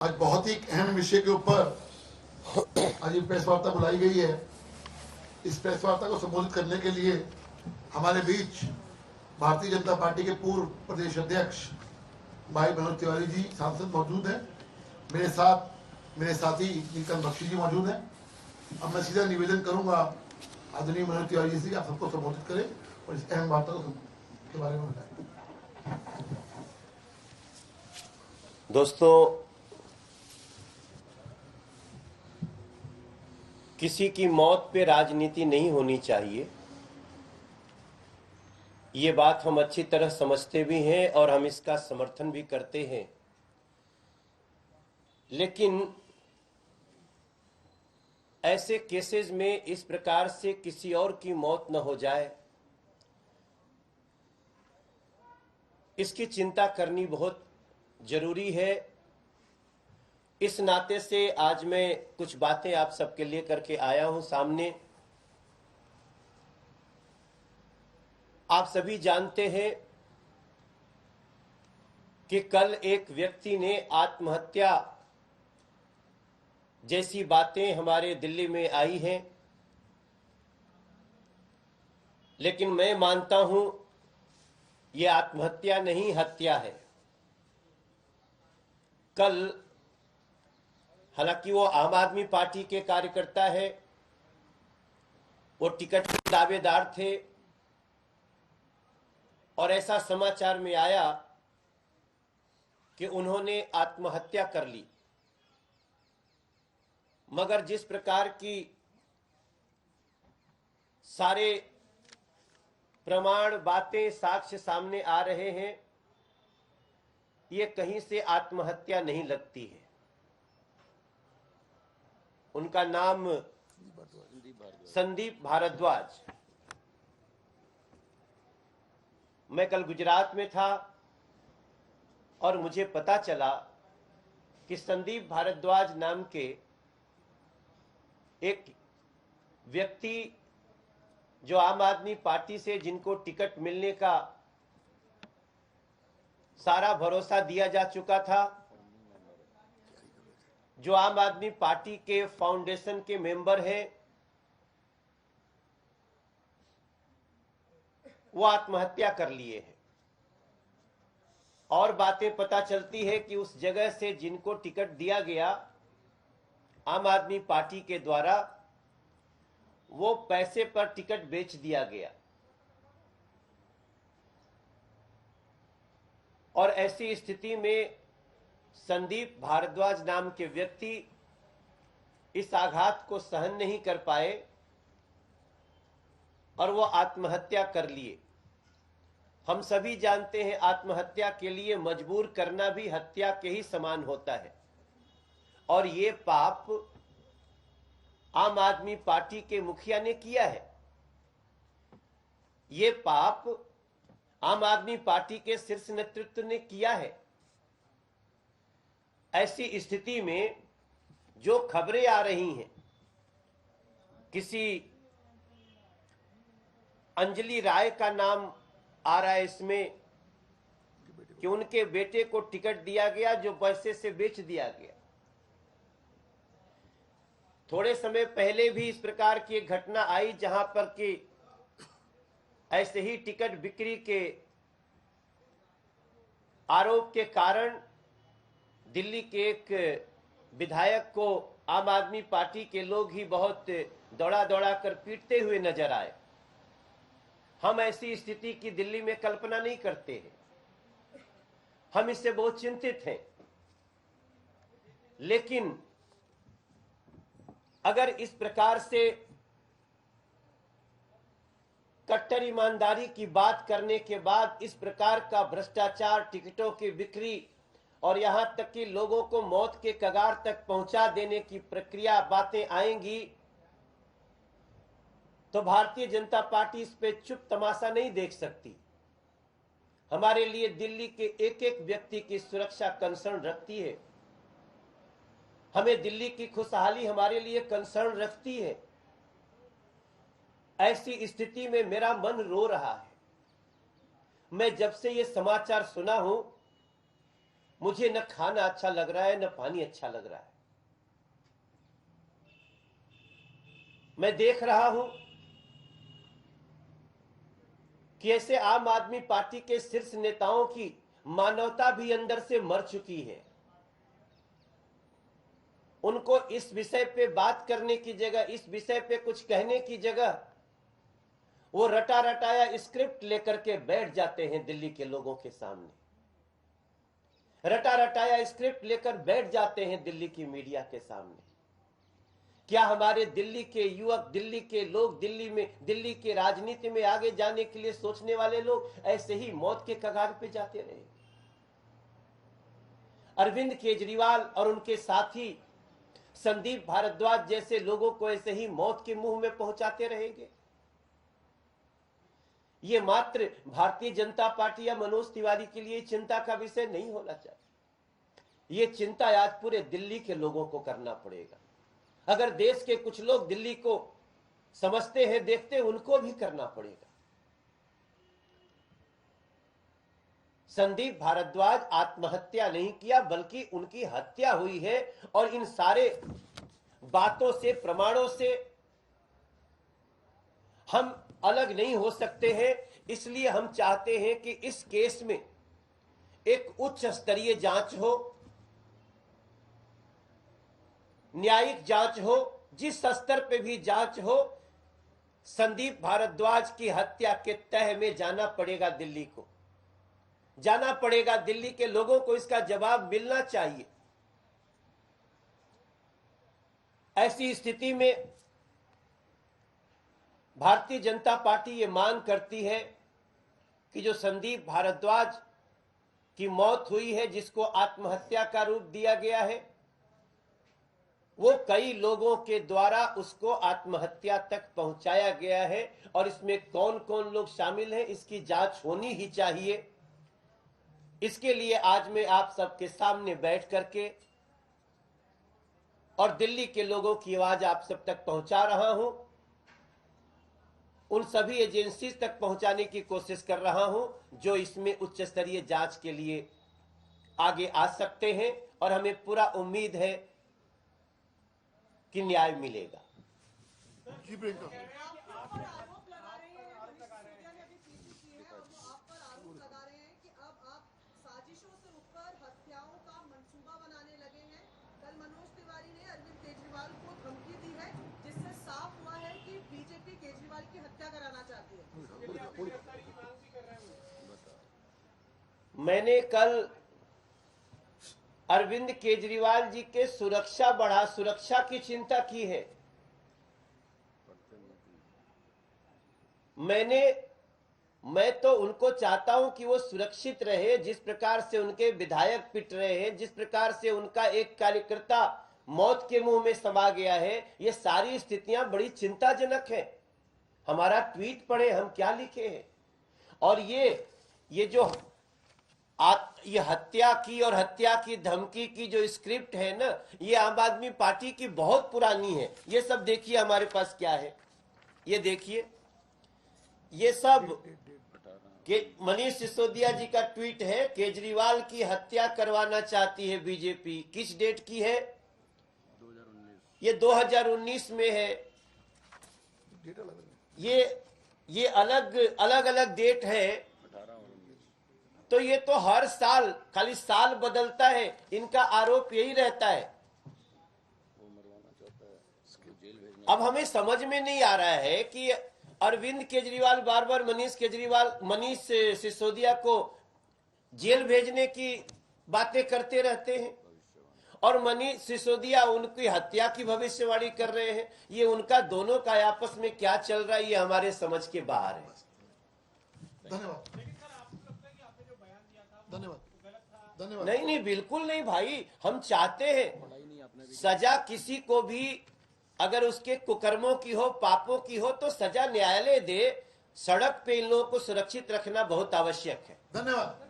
आज बहुत ही अहम विषय के ऊपर आज ये प्रेस वार्ता बुलाई गई है। इस प्रेस वार्ता को संबोधित करने के लिए हमारे बीच भारतीय जनता पार्टी के पूर्व प्रदेश अध्यक्ष भाई मनोज तिवारी जी सांसद मौजूद हैं। मेरे साथ मेरे साथी नीलकंठ बख्शी जी मौजूद हैं। अब मैं सीधा निवेदन करूंगा आदरणीय मनोज तिवारी जी से, आप सबको संबोधित करें और इस अहम वार्ता के बारे में बताएं। दोस्तों, किसी की मौत पे राजनीति नहीं होनी चाहिए, ये बात हम अच्छी तरह समझते भी हैं और हम इसका समर्थन भी करते हैं। लेकिन ऐसे केसेस में इस प्रकार से किसी और की मौत न हो जाए, इसकी चिंता करनी बहुत जरूरी है। इस नाते से आज मैं कुछ बातें आप सबके लिए करके आया हूं सामने। आप सभी जानते हैं कि कल एक व्यक्ति ने आत्महत्या जैसी बातें हमारे दिल्ली में आई हैं, लेकिन मैं मानता हूं ये आत्महत्या नहीं, हत्या है। कल हालांकि वो आम आदमी पार्टी के कार्यकर्ता है, वो टिकट के दावेदार थे और ऐसा समाचार में आया कि उन्होंने आत्महत्या कर ली। मगर जिस प्रकार की सारे प्रमाण, बातें, साक्ष्य सामने आ रहे हैं, ये कहीं से आत्महत्या नहीं लगती है। उनका नाम संदीप भारद्वाज। मैं कल गुजरात में था और मुझे पता चला कि संदीप भारद्वाज नाम के एक व्यक्ति जो आम आदमी पार्टी से, जिनको टिकट मिलने का सारा भरोसा दिया जा चुका था, जो आम आदमी पार्टी के फाउंडेशन के मेंबर हैं, वो आत्महत्या कर लिए हैं। और बातें पता चलती है कि उस जगह से जिनको टिकट दिया गया आम आदमी पार्टी के द्वारा, वो पैसे पर टिकट बेच दिया गया। और ऐसी स्थिति में संदीप भारद्वाज नाम के व्यक्ति इस आघात को सहन नहीं कर पाए और वो आत्महत्या कर लिए। हम सभी जानते हैं आत्महत्या के लिए मजबूर करना भी हत्या के ही समान होता है। और ये पाप आम आदमी पार्टी के मुखिया ने किया है। ये पाप आम आदमी पार्टी के शीर्ष नेतृत्व ने किया है। ऐसी स्थिति में जो खबरें आ रही हैं, किसी अंजलि राय का नाम आ रहा है इसमें कि उनके बेटे को टिकट दिया गया जो पैसे से बेच दिया गया। थोड़े समय पहले भी इस प्रकार की एक घटना आई जहां पर कि ऐसे ही टिकट बिक्री के आरोप के कारण दिल्ली के एक विधायक को आम आदमी पार्टी के लोग ही बहुत दौड़ा दौड़ा कर पीटते हुए नजर आए। हम ऐसी स्थिति की दिल्ली में कल्पना नहीं करते हैं, हम इससे बहुत चिंतित हैं। लेकिन अगर इस प्रकार से कट्टर ईमानदारी की बात करने के बाद इस प्रकार का भ्रष्टाचार, टिकटों की बिक्री और यहां तक कि लोगों को मौत के कगार तक पहुंचा देने की प्रक्रिया, बातें आएंगी, तो भारतीय जनता पार्टी इस पे चुप तमाशा नहीं देख सकती। हमारे लिए दिल्ली के एक एक व्यक्ति की सुरक्षा कंसर्न रखती है। हमें दिल्ली की खुशहाली हमारे लिए कंसर्न रखती है। ऐसी स्थिति में मेरा मन रो रहा है। मैं जब से ये समाचार सुना हूं, मुझे न खाना अच्छा लग रहा है न पानी अच्छा लग रहा है। मैं देख रहा हूं कि ऐसे आम आदमी पार्टी के शीर्ष नेताओं की मानवता भी अंदर से मर चुकी है। उनको इस विषय पे बात करने की जगह, इस विषय पे कुछ कहने की जगह वो रटा रटाया स्क्रिप्ट लेकर के बैठ जाते हैं दिल्ली के लोगों के सामने। रटा रटाया स्क्रिप्ट लेकर बैठ जाते हैं दिल्ली की मीडिया के सामने। क्या हमारे दिल्ली के युवक, दिल्ली के लोग, दिल्ली के राजनीति में आगे जाने के लिए सोचने वाले लोग ऐसे ही मौत के कगार पे जाते रहे? अरविंद केजरीवाल और उनके साथी संदीप भारद्वाज जैसे लोगों को ऐसे ही मौत के मुंह में पहुंचाते रहेंगे? ये मात्र भारतीय जनता पार्टी या मनोज तिवारी के लिए चिंता का विषय नहीं होना चाहिए। ये चिंता आज पूरे दिल्ली के लोगों को करना पड़ेगा। अगर देश के कुछ लोग दिल्ली को समझते हैं, देखते हैं, उनको भी करना पड़ेगा। संदीप भारद्वाज आत्महत्या नहीं किया, बल्कि उनकी हत्या हुई है। और इन सारे बातों से, प्रमाणों से हम अलग नहीं हो सकते हैं। इसलिए हम चाहते हैं कि इस केस में एक उच्च स्तरीय जांच हो, न्यायिक जांच हो, जिस स्तर पे भी जांच हो। संदीप भारद्वाज की हत्या के तह में जाना पड़ेगा दिल्ली को, जाना पड़ेगा दिल्ली के लोगों को, इसका जवाब मिलना चाहिए। ऐसी स्थिति में भारतीय जनता पार्टी ये मांग करती है कि जो संदीप भारद्वाज की मौत हुई है, जिसको आत्महत्या का रूप दिया गया है, वो कई लोगों के द्वारा उसको आत्महत्या तक पहुंचाया गया है। और इसमें कौन कौन लोग शामिल हैं, इसकी जांच होनी ही चाहिए। इसके लिए आज मैं आप सबके सामने बैठ करके और दिल्ली के लोगों की आवाज आप सब तक पहुंचा रहा हूं। उन सभी एजेंसी तक पहुंचाने की कोशिश कर रहा हूं जो इसमें उच्च स्तरीय जांच के लिए आगे आ सकते हैं। और हमें पूरा उम्मीद है कि न्याय मिलेगा। साजिशों से ऊपर हत्याओं का मंसूबा बनाने लगे हैं। कल मनोज तिवारी ने अरविंद केजरीवाल को धमकी दी है, जिससे साफ हुआ है कि बीजेपी केजरीवाल की हत्या कराना चाहती है। मैंने कल अरविंद केजरीवाल जी के सुरक्षा की चिंता की है। मैं तो उनको चाहता हूं कि वो सुरक्षित रहे। जिस प्रकार से उनके विधायक पिट रहे हैं, जिस प्रकार से उनका एक कार्यकर्ता मौत के मुंह में समा गया है, ये सारी स्थितियां बड़ी चिंताजनक हैं। हमारा ट्वीट पढ़े, हम क्या लिखे हैं। और ये जो ये हत्या की और हत्या की धमकी की जो स्क्रिप्ट है ना, ये आम आदमी पार्टी की बहुत पुरानी है। ये सब देखिए हमारे पास क्या है, ये देखिए, ये सब मनीष सिसोदिया जी का ट्वीट है। केजरीवाल की हत्या करवाना चाहती है बीजेपी। किस डेट की है? 2019। ये 2019 में है। ये अलग अलग डेट है। तो ये तो हर साल खाली साल बदलता है, इनका आरोप यही रहता है। अब हमें समझ में नहीं आ रहा है कि अरविंद केजरीवाल बार बार मनीष सिसोदिया को जेल भेजने की बातें करते रहते हैं और मनीष सिसोदिया उनकी हत्या की भविष्यवाणी कर रहे हैं। ये उनका दोनों का आपस में क्या चल रहा है, ये हमारे समझ के बाहर है। धन्यवाद। नहीं, बिल्कुल नहीं भाई। हम चाहते हैं सजा किसी को भी अगर उसके कुकर्मों की हो, पापों की हो, तो सजा न्यायालय दे। सड़क पे इन लोगों को सुरक्षित रखना बहुत आवश्यक है। धन्यवाद।